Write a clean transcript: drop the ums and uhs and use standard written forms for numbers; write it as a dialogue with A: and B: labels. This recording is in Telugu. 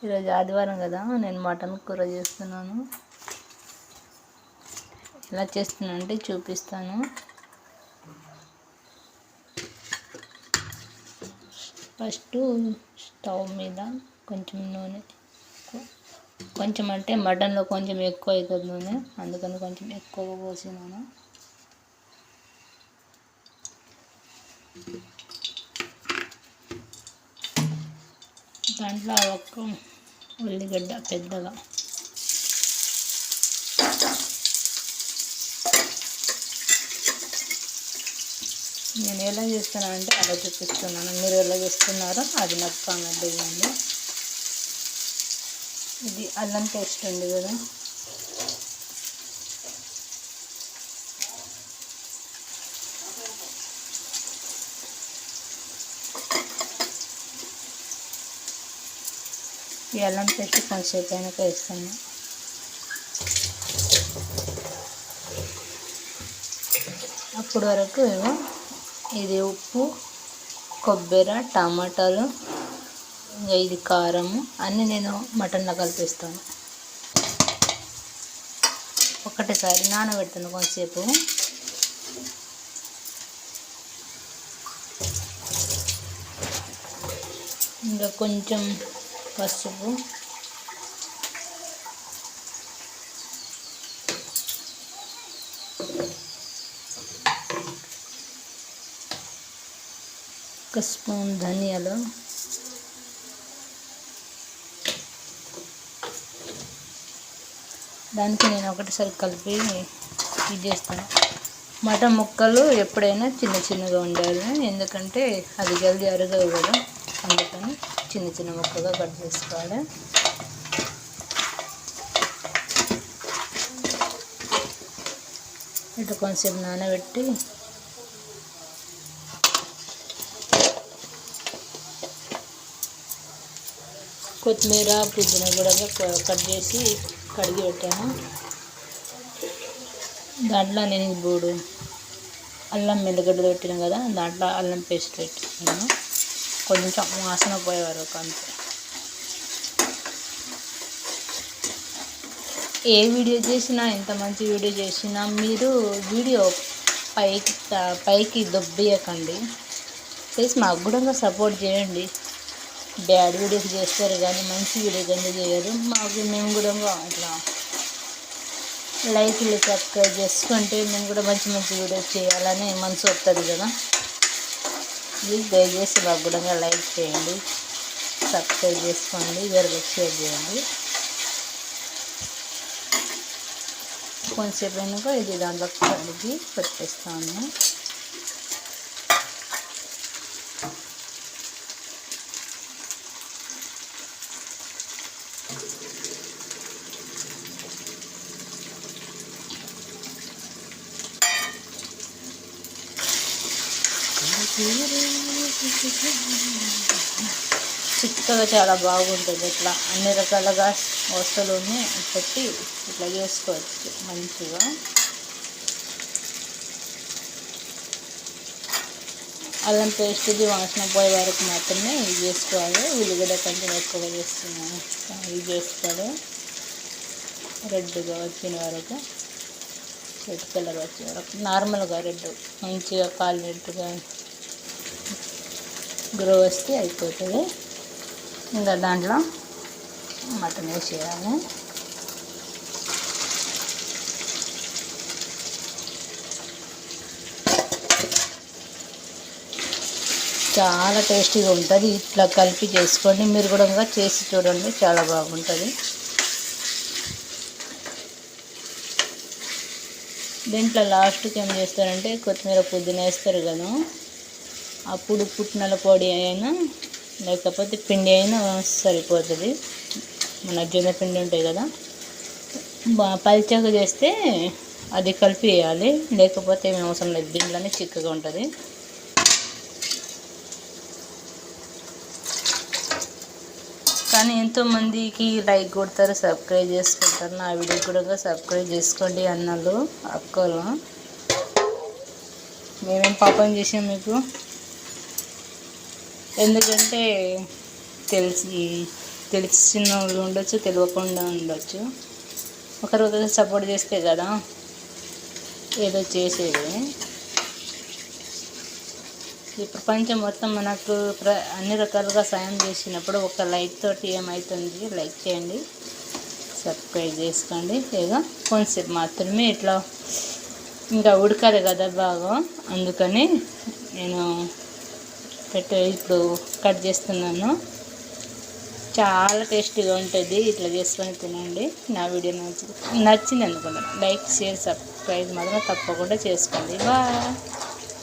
A: ఈరోజు ఆదివారం కదా, నేను మటన్ కూర చేస్తున్నాను. ఎలా చేస్తున్నా అంటే చూపిస్తాను. ఫస్ట్ స్టవ్ మీద కొంచెం నూనె, కొంచెం అంటే మటన్లో కొంచెం ఎక్కువ అవుతుంది నూనె, అందుకని కొంచెం ఎక్కువ పోసినాను. దాంట్లో ఒక ఉల్లిగడ్డ పెద్దగా, నేను ఎలా చేస్తున్నానంటే అలా చూపిస్తున్నాను. మీరు ఎలా చేస్తున్నారో అది నాకు కామెంట్ చేయండి. ఇది అల్లం పేస్ట్ ఉంది కదా, ఈ అల్లం పేస్ట్ కొంచెంసేపు అయినాక వేస్తాను. అప్పటి వరకు ఇది ఉప్పు, కొబ్బరి, టమాటాలు, ఇంకా ఇది కారము అన్నీ నేను మటన్లో కలిపిస్తాను. ఒకటేసారి నానబెడతాను కొంచెంసేపు. ఇంకా కొంచెం పసుపు, ఒక స్పూన్ ధనియాలు, దానికి నేను ఒకటిసారి కలిపి ఇది చేస్తాను. మటన్ ముక్కలు ఎప్పుడైనా చిన్న చిన్నగా ఉండాలి, ఎందుకంటే అది జల్దీ అరగవు కదా, అందుకని చిన్న చిన్న ముక్కగా కట్ చేసుకోవాలి. ఇట్లా కొంచెంసేపు నానబెట్టి కొత్తిమీర, పుదీనా కూడా కట్ చేసి కడిగి పెట్టాను. దాంట్లో నేను ఇప్పుడు అల్లం మెల్లగడ్డలు పెట్టాను కదా, దాంట్లో అల్లం పేస్ట్ పెట్టాను. కొంచెం వాసన పోయే వరకు అంతే. ఏ వీడియో చేసినా, ఎంత మంచి వీడియో చేసినా మీరు వీడియో పైకి దొబ్బేయకండి. ప్లీజ్ మాకు కూడా సపోర్ట్ చేయండి. బ్యాడ్ వీడియోస్ చేస్తారు కానీ మంచి వీడియోస్ ఎందుకు చేయరు? మేము కూడా ఇట్లా లైక్లు సబ్స్క్రైబ్ చేసుకుంటే మేము కూడా మంచి మంచి వీడియోస్ చేయాలని మనసు వస్తుంది కదా. ప్లీజ్ దయచేసి మాకు కూడా లైక్ చేయండి, సబ్స్క్రైబ్ చేసుకోండి, వేరే షేర్ చేయండి. కొంచెంసేపు అయినాక ఇది దాంట్లో కడిగి పెట్టేస్తాను. చిక్కగా చాలా బాగుంటుంది. ఇట్లా అన్ని రకాలుగా వస్తువులని పెట్టి ఇట్లా చేసుకోవచ్చు మంచిగా. అల్లం పేస్ట్ది వాసన పోయే వరకు మాత్రమే ఇది చేసుకోవాలి. ఉల్లిగడ్డ కొంచెం ఎక్కువగా చేస్తున్నాను, ఇది చేసుకోవాలి. రెడ్గా వచ్చిన వరకు, రెడ్ కలర్ వచ్చే వరకు, నార్మల్గా రెడ్ మంచిగా కాలినట్టుగా గ్రో వస్తే అయిపోతుంది. ఇంకా దాంట్లో మటన్ వేసేయాలి. చాలా టేస్టీగా ఉంటుంది. ఇట్లా కలిపి చేసుకోండి, మీరు కూడా చేసి చూడండి, చాలా బాగుంటుంది. దీంట్లో లాస్ట్కి ఏం చేస్తారంటే కొత్తిమీర, పుదీనా వేస్తారు కదా, అప్పుడు పుట్నాల పొడి అయినా లేకపోతే పిండి అయినా సరిపోతుంది. మన జొన్న పిండి ఉంటాయి కదా, పల్చగా చేస్తే అది కలిపి వేయాలి, లేకపోతే ఏమి అవసరం లేదు. దీంట్లోనే చిక్కగా ఉంటుంది. కానీ ఎంతోమందికి లైక్ కొడతారు, సబ్స్క్రైబ్ చేసుకుంటారు. నా వీడియో కూడా సబ్స్క్రైబ్ చేసుకోండి అన్నలు, అక్కలు. మేమేం పాపం చేసాం మీకు? ఎందుకంటే తెలిసి తెలిసిన వాళ్ళు ఉండొచ్చు, తెలియకుండా ఉండొచ్చు. ఒకరు సపోర్ట్ చేస్తే కదా ఏదో చేసేది. ఈ ప్రపంచం మొత్తం మనకు అన్ని రకాలుగా సాయం చేసినప్పుడు ఒక లైక్ తోటి ఏమవుతుంది? లైక్ చేయండి, సబ్స్క్రైబ్ చేసుకోండి. ఏదో కొంచెంసేపు మాత్రమే ఇట్లా ఇంకా ఉడకాలి కదా బాగా, అందుకని నేను ఇప్పుడు కట్ చేస్తున్నాను. చాలా టేస్టీగా ఉంటుంది. ఇట్లా చేసుకొని తినండి. నా వీడియో నచ్చింది అనుకుంటాను. లైక్, షేర్, సబ్స్క్రైబ్ మాత్రం తప్పకుండా చేసుకోండి. బాయ్.